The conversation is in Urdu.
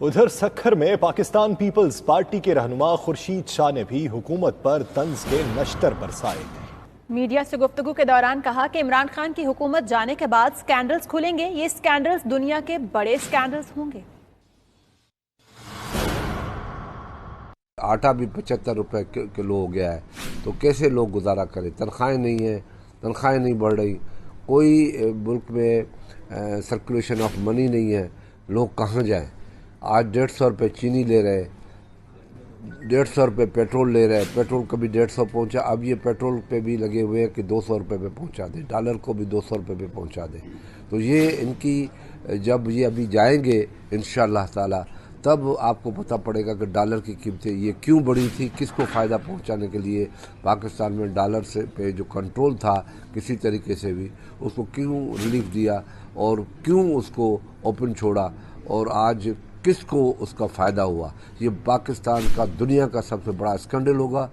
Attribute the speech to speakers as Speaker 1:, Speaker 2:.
Speaker 1: ادھر سکھر میں پاکستان پیپلز پارٹی کے رہنما خورشید شاہ نے بھی حکومت پر طنز کے نشتر برسائے۔
Speaker 2: میڈیا سے گفتگو کے دوران کہا کہ عمران خان کی حکومت جانے کے بعد سکینڈلز کھلیں گے، یہ سکینڈلز دنیا کے بڑے سکینڈلز ہوں گے۔
Speaker 3: آٹا بھی 75 روپے کلو ہو گیا ہے، تو کیسے لوگ گزارا کریں؟ تنخواہیں نہیں ہیں، تنخواہیں نہیں بڑھ رہی، کوئی ملک میں سرکولیشن آف منی نہیں ہے، لوگ کہاں جائیں؟ آج 150 روپے چینی لے رہے، 150 روپے پیٹرول لے رہے، پیٹرول کبھی 150 پہنچا، اب یہ پیٹرول پہ بھی لگے ہوئے ہیں کہ 200 روپے پہ پہنچا دیں، ڈالر کو بھی 200 روپے پہ پہنچا دیں۔ تو یہ ان کی جب یہ ابھی جائیں گے انشاءاللہ تعالی تب آپ کو پتہ پڑے گا کہ ڈالر کی قیمتیں یہ کیوں بڑھی تھی، کس کو فائدہ پہنچانے کے لیے پاکستان میں ڈالر سے پہ جو کنٹرول تھا کسی طریقے سے بھی اس کو کیوں ریلیف دیا اور کیوں اس کو اوپن چھوڑا، اور آج کس کو اس کا فائدہ ہوا۔ یہ پاکستان کا دنیا کا سب سے بڑا اسکینڈل ہوگا۔